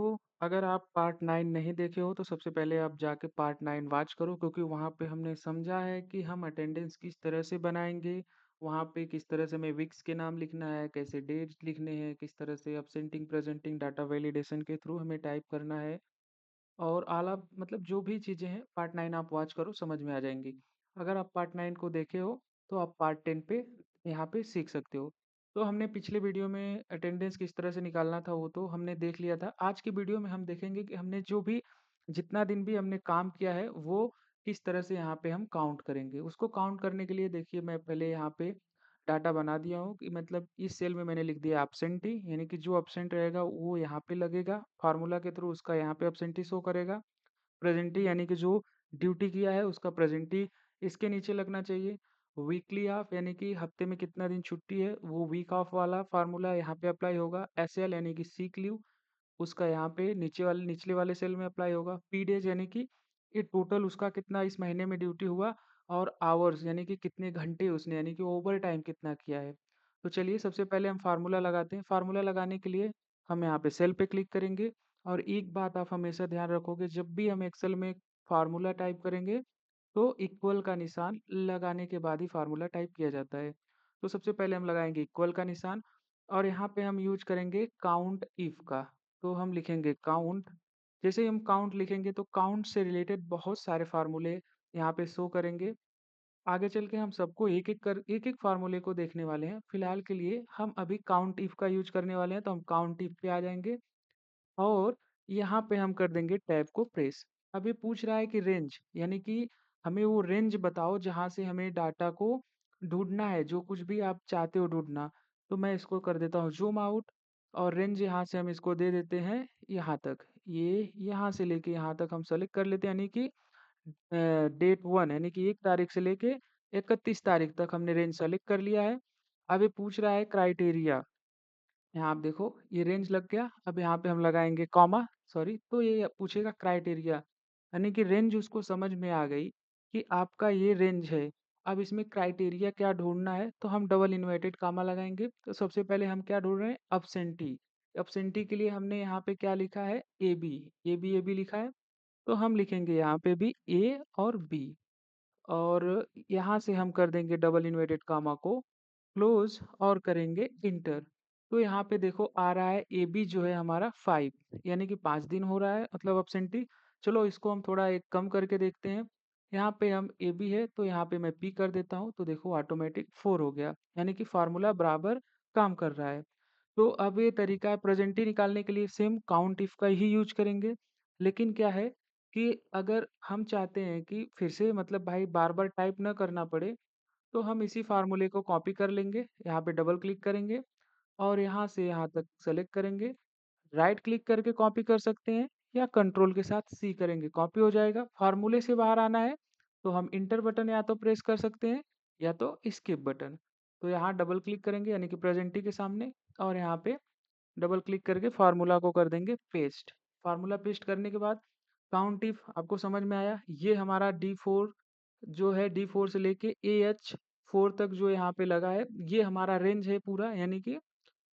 तो अगर आप पार्ट 9 नहीं देखे हो तो सबसे पहले आप जाके पार्ट 9 वॉच करो, क्योंकि वहाँ पे हमने समझा है कि हम अटेंडेंस किस तरह से बनाएंगे। वहाँ पे किस तरह से हमें वीक्स के नाम लिखना है, कैसे डेट्स लिखने हैं, किस तरह से अपसेंटिंग प्रेजेंटिंग डाटा वैलिडेशन के थ्रू हमें टाइप करना है। और आला मतलब जो भी चीज़ें हैं पार्ट 9 आप वॉच करो, समझ में आ जाएंगी। अगर आप पार्ट 9 को देखे हो तो आप पार्ट 10 पे यहाँ पे सीख सकते हो। तो हमने पिछले वीडियो में अटेंडेंस किस तरह से निकालना था वो तो हमने देख लिया था। आज की वीडियो में हम देखेंगे कि हमने जो भी जितना दिन भी हमने काम किया है वो किस तरह से यहाँ पे हम काउंट करेंगे। उसको काउंट करने के लिए देखिए मैं पहले यहाँ पे डाटा बना दिया हूँ कि मतलब इस सेल में मैंने लिख दिया एब्सेंटी, यानी कि जो एब्सेंट रहेगा वो यहाँ पे लगेगा फार्मूला के थ्रू, उसका यहाँ पे एब्सेंटी शो करेगा। प्रेजेंटी यानी कि जो ड्यूटी किया है उसका प्रेजेंटी इसके नीचे लगना चाहिए। वीकली ऑफ यानी कि हफ्ते में कितना दिन छुट्टी है वो वीक ऑफ वाला फार्मूला यहाँ पे अप्लाई होगा। एसएल यानी कि सीक लीव, उसका यहाँ पे निचले वाले सेल में अप्लाई होगा। पी डेज यानी कि ये टोटल उसका कितना इस महीने में ड्यूटी हुआ, और आवर्स यानी कि कितने घंटे उसने यानी कि ओवर टाइम कितना किया है। तो चलिए सबसे पहले हम फार्मूला लगाते हैं। फार्मूला लगाने के लिए हम यहाँ पे सेल पे क्लिक करेंगे। और एक बात आप हमेशा ध्यान रखोगे, जब भी हम एक्सेल में फार्मूला टाइप करेंगे तो इक्वल का निशान लगाने के बाद ही फार्मूला टाइप किया जाता है। तो सबसे पहले हम लगाएंगे इक्वल का निशान, और यहाँ पे हम यूज करेंगे काउंट इफ का। तो हम लिखेंगे काउंट। जैसे ही हम काउंट लिखेंगे तो काउंट से रिलेटेड बहुत सारे फार्मूले यहाँ पे शो करेंगे। आगे चल के हम सबको एक एक फार्मूले को देखने वाले हैं। फिलहाल के लिए हम अभी काउंट इफ का यूज करने वाले हैं, तो हम काउंट इफ पे आ जाएंगे और यहाँ पे हम कर देंगे टैब को प्रेस। अब ये पूछ रहा है कि रेंज, यानी कि हमें वो रेंज बताओ जहाँ से हमें डाटा को ढूंढना है, जो कुछ भी आप चाहते हो ढूंढना। तो मैं इसको कर देता हूँ जूम आउट, और रेंज यहाँ से हम इसको दे देते हैं यहाँ तक। ये यहाँ से लेके यहाँ तक हम सेलेक्ट कर लेते हैं, यानी कि डेट 1 यानी कि 1 तारीख से लेके 31 तारीख तक हमने रेंज सेलेक्ट कर लिया है। अब ये पूछ रहा है क्राइटेरिया। यहाँ आप देखो ये रेंज लग गया। अब यहाँ पे हम लगाएंगे कॉमा, सॉरी, तो ये पूछेगा क्राइटेरिया, यानी कि रेंज उसको समझ में आ गई कि आपका ये रेंज है। अब इसमें क्राइटेरिया क्या ढूंढना है, तो हम डबल इन्वर्टेड कामा लगाएंगे। तो सबसे पहले हम क्या ढूंढ रहे हैं, अब्सेंटी। अब्सेंटी के लिए हमने यहाँ पे क्या लिखा है, ए बी। ए बी लिखा है, तो हम लिखेंगे यहाँ पे भी ए और बी। और यहाँ से हम कर देंगे डबल इन्वर्टेड कामा को क्लोज और करेंगे इंटर। तो यहाँ पे देखो आ रहा है ए बी जो है हमारा 5, यानी कि 5 दिन हो रहा है मतलब अब्सेंटी। चलो इसको हम थोड़ा एक कम करके देखते हैं। यहाँ पे हम ए बी है तो यहाँ पे मैं पी कर देता हूँ, तो देखो ऑटोमेटिक 4 हो गया, यानी कि फार्मूला बराबर काम कर रहा है। तो अब ये तरीका है प्रेजेंटी निकालने के लिए, सेम काउंट इफ का ही यूज करेंगे। लेकिन क्या है कि अगर हम चाहते हैं कि फिर से मतलब भाई बार बार टाइप ना करना पड़े, तो हम इसी फार्मूले को कॉपी कर लेंगे। यहाँ पे डबल क्लिक करेंगे और यहाँ से यहाँ तक सेलेक्ट करेंगे। राइट क्लिक करके कॉपी कर सकते हैं, या कंट्रोल के साथ सी करेंगे कॉपी हो जाएगा। फार्मूले से बाहर आना है तो हम इंटर बटन या तो प्रेस कर सकते हैं या तो स्किप बटन। तो यहाँ डबल क्लिक करेंगे यानी कि प्रेजेंटी के सामने, और यहाँ पे डबल क्लिक करके फार्मूला को कर देंगे पेस्ट। फार्मूला पेस्ट करने के बाद काउंट इफ आपको समझ में आया। ये हमारा D4 जो है, D4 से लेके AH4 तक जो यहाँ पे लगा है, ये हमारा रेंज है पूरा, यानी कि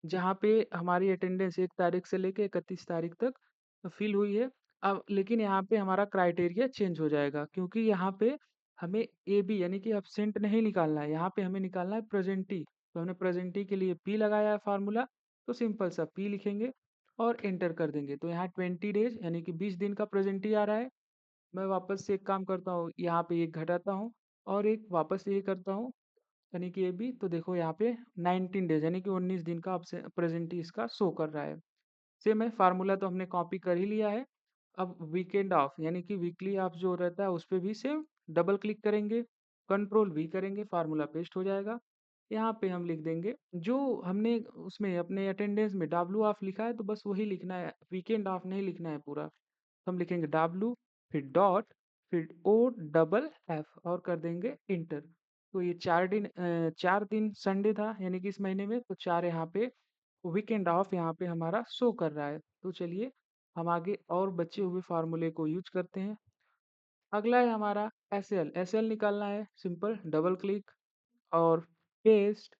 जहाँ पे हमारी अटेंडेंस 1 तारीख से लेके 31 तारीख तक फिल हुई है। अब लेकिन यहाँ पे हमारा क्राइटेरिया चेंज हो जाएगा, क्योंकि यहाँ पे हमें ए बी यानी कि एब्सेंट नहीं निकालना है, यहाँ पे हमें निकालना है प्रेजेंटी। तो हमने प्रेजेंटी के लिए पी लगाया है फार्मूला, तो सिंपल सा पी लिखेंगे और एंटर कर देंगे। तो यहाँ 20 डेज यानी कि 20 दिन का प्रेजेंटी आ रहा है। मैं वापस से एक काम करता हूँ, यहाँ पे एक घटाता हूँ और एक वापस से ये करता हूँ, यानी कि ये भी। तो देखो यहाँ पे 19 डेज यानी कि 19 दिन का प्रेजेंट ही इसका शो कर रहा है। सेम है, फार्मूला तो हमने कॉपी कर ही लिया है। अब वीकेंड ऑफ यानी कि वीकली ऑफ जो रहता है उस पर भी सेम डबल क्लिक करेंगे, कंट्रोल वी करेंगे, फार्मूला पेस्ट हो जाएगा। यहाँ पे हम लिख देंगे जो हमने उसमें अपने अटेंडेंस में डब्ल्यू ऑफ लिखा है, तो बस वही लिखना है, वीकेंड ऑफ नहीं लिखना है पूरा। तो हम लिखेंगे डब्ल्यू, फिर डॉट, फिर O एफ और कर देंगे इंटर। तो ये 4 दिन संडे था यानी कि इस महीने में, तो 4 यहाँ पे वीकेंड ऑफ यहाँ पे हमारा शो कर रहा है। तो चलिए हम आगे और बचे हुए फार्मूले को यूज करते हैं। अगला है हमारा एस एल निकालना है। सिंपल डबल क्लिक और पेस्ट।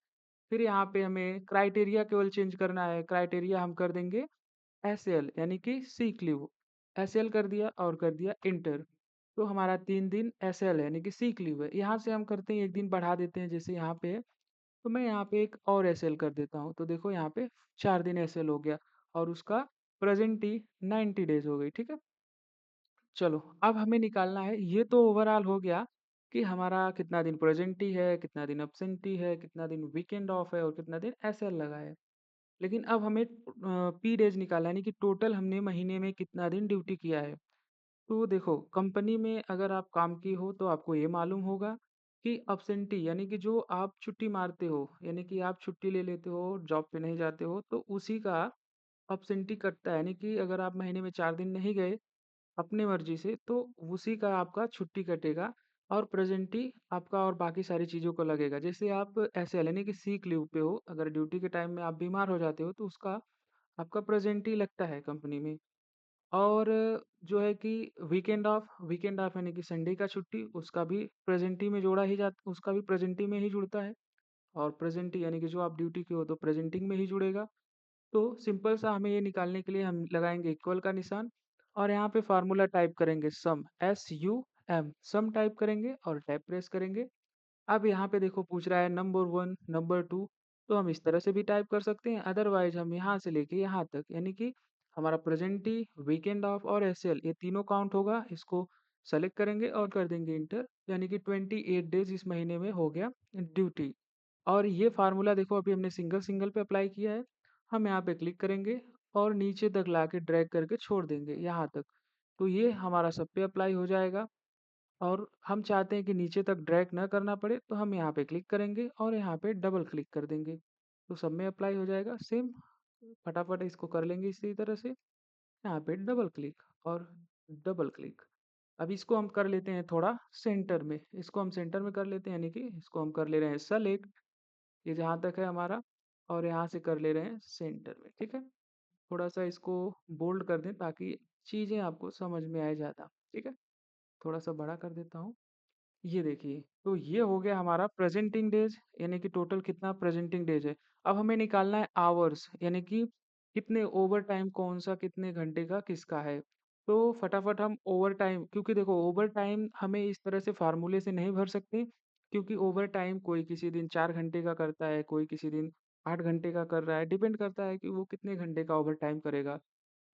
फिर यहाँ पे हमें क्राइटेरिया केवल चेंज करना है। क्राइटेरिया हम कर देंगे एसएल यानी कि सिक लीव, एसएल कर दिया और कर दिया इंटर। तो हमारा 3 दिन एसएल है यानी कि सिक लीव है। यहाँ से हम करते हैं 1 दिन बढ़ा देते हैं जैसे यहाँ पे है, तो मैं यहाँ पे एक और एसएल कर देता हूँ। तो देखो यहाँ पे 4 दिन एसएल हो गया और उसका प्रेज़ेंटी 90 डेज़ हो गई, ठीक है? चलो, अब हमें निकालना है ये तो ओवरऑल हो गया कि हमारा कितना दिन प्रेज़ेंटी है, कितना दिन एब्सेंटी है, कितना दिन वीकेंड ऑफ है और कितना दिन एसएल लगा है। लेकिन अब हमें पी डेज़ निकालना है यानी कि टोटल हमने महीने में कितना दिन ड्यूटी किया है। तो देखो, कंपनी में अगर आप काम की हो तो आपको ये मालूम होगा कि अब्सेंटी यानी कि जो आप छुट्टी मारते हो, यानी कि आप छुट्टी ले लेते हो, जॉब पे नहीं जाते हो, तो उसी का अब्सेंटी कटता है। यानी कि अगर आप महीने में 4 दिन नहीं गए अपनी मर्ज़ी से, तो उसी का आपका छुट्टी कटेगा और प्रेज़ेंटी आपका और बाकी सारी चीज़ों को लगेगा। जैसे आप ऐसे यानी कि सिक लीव पे हो, अगर ड्यूटी के टाइम में आप बीमार हो जाते हो, तो उसका आपका प्रेज़ेंटी लगता है कंपनी में। और जो है कि वीकेंड ऑफ यानी कि संडे का छुट्टी, उसका भी प्रेज़ेंटी में जोड़ा ही जाता, उसका भी प्रेज़ेंटी में ही जुड़ता है और प्रेज़ेंटी यानी कि जो आप ड्यूटी के हो तो प्रेज़ेंटिंग में ही जुड़ेगा। तो सिंपल सा हमें ये निकालने के लिए हम लगाएँगे इक्वल का निशान और यहाँ पे फ़ॉर्मूला टाइप करेंगे सम, SUM सम टाइप करेंगे और टैब प्रेस करेंगे। अब यहाँ पे देखो पूछ रहा है नंबर 1, नंबर 2, तो हम इस तरह से भी टाइप कर सकते हैं, अदरवाइज़ हम यहाँ से लेके यहाँ तक यानी कि हमारा प्रेज़ेंटी, वीकेंड ऑफ और एसएल ये तीनों काउंट होगा, इसको सेलेक्ट करेंगे और कर देंगे इंटर, यानी कि 28 डेज़ इस महीने में हो गया ड्यूटी। और ये फ़ॉर्मूला देखो अभी हमने सिंगल-सिंगल पे अप्लाई किया है, हम यहाँ पे क्लिक करेंगे और नीचे तक लाके ड्रैग करके छोड़ देंगे यहाँ तक। तो ये हमारा सब पे अप्लाई हो जाएगा और हम चाहते हैं कि नीचे तक ड्रैग ना करना पड़े, तो हम यहाँ पे क्लिक करेंगे और यहाँ पे डबल क्लिक कर देंगे। तो सब में अप्लाई हो जाएगा सेम, फटाफट इसको कर लेंगे इसी तरह से, यहाँ पे डबल क्लिक और डबल क्लिक। अब इसको हम कर लेते हैं थोड़ा सेंटर में, इसको हम सेंटर में कर लेते हैं यानी कि इसको हम कर ले रहे हैं सेलेक्ट, ये जहाँ तक है हमारा और यहाँ से कर ले रहे हैं सेंटर में, ठीक है? थोड़ा-सा इसको बोल्ड कर दें ताकि चीज़ें आपको समझ में आए ज़्यादा, ठीक है? थोड़ा-सा बड़ा कर देता हूँ। ये देखिए, तो ये हो गया हमारा प्रेज़ेंटिंग डेज़ यानी कि टोटल कितना प्रेज़ेंटिंग डेज़ है। अब हमें निकालना है आवर्स यानी कि कितने ओवरटाइम कौन-सा कितने घंटे का किसका है। तो फटाफट हम ओवरटाइम, क्योंकि देखो ओवरटाइम हमें इस तरह से फ़ॉर्मूले से नहीं भर सकते, क्योंकि ओवरटाइम कोई किसी दिन 4 घंटे का करता है, कोई किसी दिन 8 घंटे का कर रहा है, डिपेंड करता है कि वो कितने घंटे का ओवरटाइम करेगा।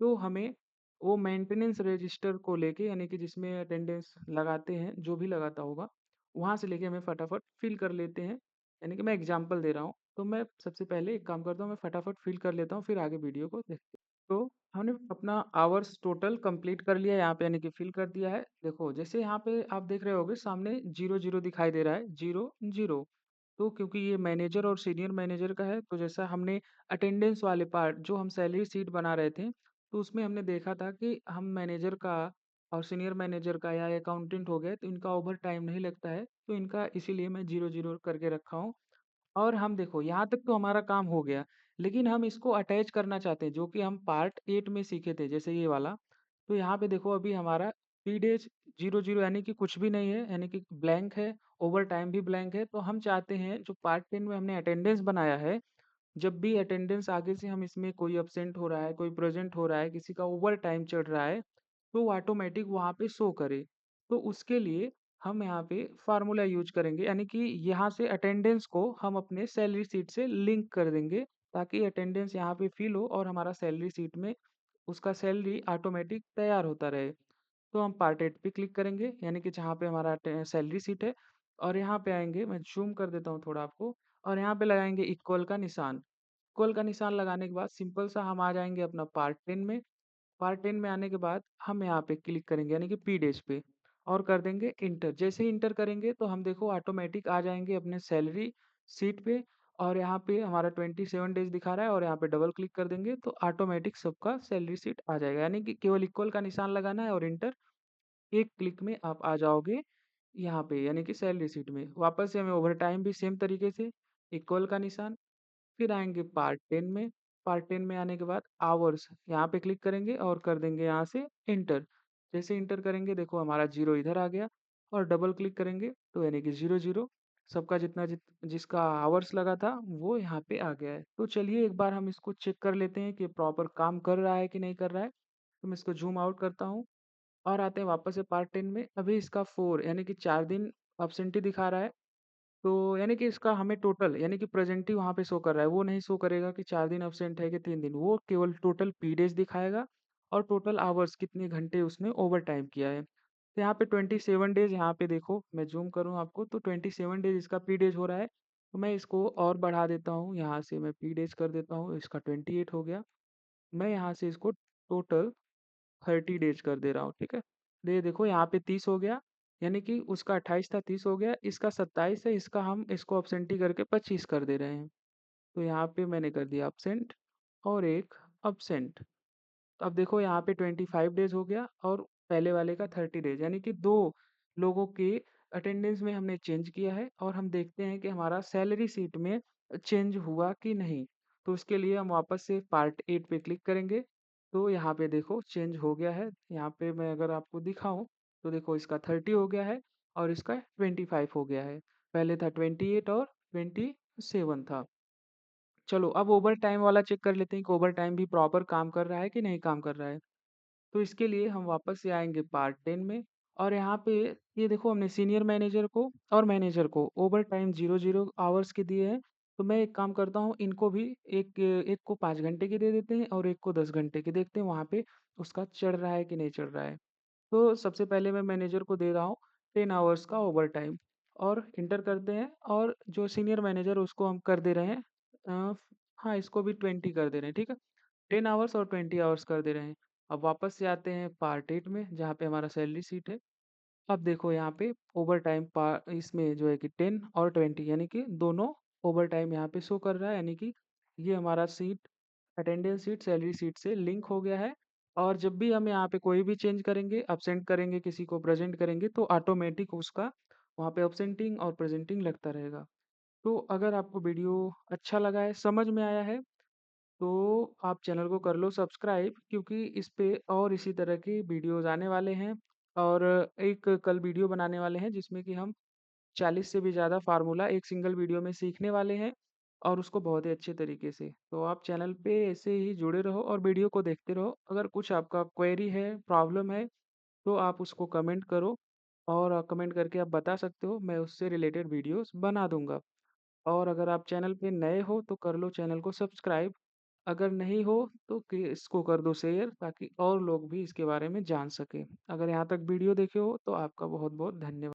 तो हमें वो मेंटेनेंस रजिस्टर को लेके यानी कि जिसमें अटेंडेंस लगाते हैं, जो भी लगाता होगा, वहाँ से लेके हमें फटाफट फ़िल कर लेते हैं। यानी कि मैं एग्ज़ाम्पल दे रहा हूँ। तो मैं सबसे पहले एक काम करता हूँ, मैं फटाफट फ़िल कर लेता हूँ, फिर आगे वीडियो को देखते हैं। तो हमने अपना आवर्स टोटल कंप्लीट कर लिया यहाँ पे यानी कि फ़िल कर दिया है। देखो जैसे यहाँ पे आप देख रहे होंगे सामने 0-0 दिखाई दे रहा है, 0-0। तो क्योंकि ये मैनेजर और सीनियर मैनेजर का है, तो जैसा हमने अटेंडेंस वाले पार्ट जो हम सैलरी शीट बना रहे थे, तो उसमें हमने देखा था कि हम मैनेजर का और सीनियर मैनेजर का या अकाउंटेंट हो गए, तो इनका ओवर टाइम नहीं लगता है, तो इनका इसीलिए मैं 0-0 करके रखा हूँ। और हम देखो यहाँ तक तो हमारा काम हो गया, लेकिन हम इसको अटैच करना चाहते हैं जो कि हम पार्ट 8 में सीखे थे जैसे ये वाला। तो यहाँ पे देखो अभी हमारा पीडेज 0-0 यानी कि कुछ भी नहीं है, यानी कि ब्लैंक है, ओवरटाइम भी ब्लैंक है। तो हम चाहते हैं जो पार्ट 10 में हमने अटेंडेंस बनाया है, जब भी अटेंडेंस आगे से हम इसमें कोई अब्सेंट हो रहा है, कोई प्रेज़ेंट हो रहा है, किसी का ओवरटाइम चल रहा है, तो वो ऑटोमैटिक वहाँ पे शो करे। तो उसके लिए हम यहाँ पे फ़ॉर्मूला यूज़ करेंगे यानी कि यहाँ से अटेंडेंस को हम अपने सैलरी शीट से लिंक कर देंगे, ताकि अटेंडेंस यहाँ पे फ़िल हो और हमारा सैलरी शीट में उसका सैलरी ऑटोमैटिक तैयार होता रहे। तो हम पार्ट 8 पे क्लिक करेंगे यानी कि जहाँ पे हमारा सैलरी शीट है और यहाँ पे आएँगे, मैं ज़ूम कर देता हूँ थोड़ा आपको और यहाँ पे लगाएँगे इक्वल का निशान। इक्वल का निशान लगाने के बाद सिंपल सा हम आ जाएँगे अपना पार्ट 10 में। पार्ट 10 में आने के बाद हम यहाँ पे क्लिक करेंगे यानी कि पी-डेज पे और कर देंगे इंटर। जैसे ही इंटर करेंगे तो हम देखो ऑटोमेटिक आ जाएँगे अपने सैलरी शीट पे और यहाँ पे हमारा 27 डेज़ दिखा रहा है और यहाँ पे डबल क्लिक कर देंगे तो ऑटोमेटिक सबका सैलरी शीट आ जाएगा। यानी कि केवल इक्वल का निशान लगाना है और इंटर, एक क्लिक में आप आ जाओगे यहाँ पे यानी कि सैलरी शीट में। वापस से हमें ओवरटाइम भी सेम तरीके से इक्वल का निशान, फिर आएँगे पार्ट 10 में। पार्ट 10 में आने के बाद आवर्स यहाँ पे क्लिक करेंगे और कर देंगे यहाँ से इंटर। जैसे इंटर करेंगे देखो हमारा 0 इधर आ गया और डबल क्लिक करेंगे तो यानी कि 0-0 सबका जिसका आवर्स लगा था वो यहाँ पे आ गया है। तो चलिए एक बार हम इसको चेक कर लेते हैं कि प्रॉपर काम कर रहा है कि नहीं कर रहा है। तो मैं इसको ज़ूम आउट करता हूँ और आते हैं वापस से पार्ट 10 में। अभी इसका 4 यानी कि 4 दिन एब्सेंटी दिखा रहा है। तो यानी कि इसका हमें टोटल यानी कि प्रेज़ेंट ही वहाँ पे शो कर रहा है। वो नहीं शो करेगा कि 4 दिन एब्सेंट है कि 3 दिन। वो केवल टोटल पीरियड्स दिखाएगा और टोटल आवर्स कितने घंटे उसने ओवरटाइम किया है। तो यहाँ पे 27 डेज़ यहाँ पे देखो मैं ज़ूम करूँ आपको तो 27 डेज़ इसका पीरियड्स हो रहा है। तो मैं इसको और बढ़ा देता हूँ, यहाँ से मैं पीरियड्स कर देता हूँ, इसका 28 हो गया। मैं यहाँ से इसको टोटल 30 डेज़ कर दे रहा हूँ, ठीक है? ये देखो यहाँ पे 30 हो गया, यानी कि उसका 28 था 30 हो गया, इसका 27 है, इसका हम इसको अब्सेंटी करके 25 कर दे रहे हैं। तो यहाँ पे मैंने कर दिया अब्सेंट और एक अब्सेंट। तो अब देखो यहाँ पे 25 डेज़ हो गया और पहले वाले का 30 डेज़ यानी कि 2 लोगों के अटेंडेंस में हमने चेंज किया है और हम देखते हैं कि हमारा सैलरी शीट में चेंज हुआ कि नहीं। तो उसके लिए हम वापस से पार्ट 8 पे क्लिक करेंगे। तो यहाँ पे देखो चेंज हो गया है। यहाँ पे मैं अगर आपको दिखाऊँ तो देखो इसका 30 हो गया है और इसका 25 हो गया है। पहले था 28 और 27 था। चलो अब ओवरटाइम वाला चेक कर लेते हैं कि ओवरटाइम भी प्रॉपर काम कर रहा है कि नहीं काम कर रहा है। तो इसके लिए हम वापस से आएँगे पार्ट 10 में और यहाँ पे ये देखो हमने सीनियर मैनेजर को और मैनेजर को ओवरटाइम 0-0 आवर्स के दिए हैं। तो मैं एक काम करता हूँ इनको भी एक को 5 घंटे के दे देते हैं और एक को 10 घंटे के देखते हैं वहाँ पे उसका चढ़ रहा है कि नहीं चढ़ रहा है। तो सबसे पहले मैं मैनेजर को दे रहा हूँ 10 आवर्स का ओवरटाइम और इंटर करते हैं और जो सीनियर मैनेजर उसको हम कर दे रहे हैं अ, हाँ इसको भी 20 कर दे रहे हैं, ठीक है? 10 आवर्स और 20 आवर्स कर दे रहे हैं। अब वापस से आते हैं पार्ट 8 में जहाँ पे हमारा सैलरी शीट है। अब देखो यहाँ पे ओवरटाइम पा इसमें जो है कि 10 और 20 यानी कि दोनों ओवरटाइम यहाँ पे शो कर रहा है यानी कि ये हमारा sheet attendance sheet salary sheet से लिंक हो गया है। और जब भी हम यहाँ पे कोई भी चेंज करेंगे, अब्सेंट करेंगे, किसी को प्रेज़ेंट करेंगे तो ऑटोमेटिक उसका वहाँ पे अब्सेंटिंग और प्रेज़ेंटिंग लगता रहेगा। तो अगर आपको वीडियो अच्छा लगा है, समझ में आया है तो आप चैनल को कर लो सब्सक्राइब क्योंकि इस पे और इसी तरह की वीडियोज़ आने वाले हैं और एक कल वीडियो बनाने वाले हैं जिसमें कि हम 40 से भी ज़्यादा फार्मूला एक सिंगल वीडियो में सीखने वाले हैं और उसको बहुत ही अच्छे तरीके से। तो आप चैनल पे ऐसे ही जुड़े रहो और वीडियो को देखते रहो। अगर कुछ आपका क्वेरी है, प्रॉब्लम है तो आप उसको कमेंट करो और कमेंट करके आप बता सकते हो, मैं उससे रिलेटेड वीडियोज़ बना दूँगा। और अगर आप चैनल पे नए हो तो कर लो चैनल को सब्सक्राइब। अगर नहीं हो तो कि इसको कर दो शेयर ताकि और लोग भी इसके बारे में जान सकें। अगर यहाँ तक वीडियो देखे हो तो आपका बहुत-बहुत धन्यवाद।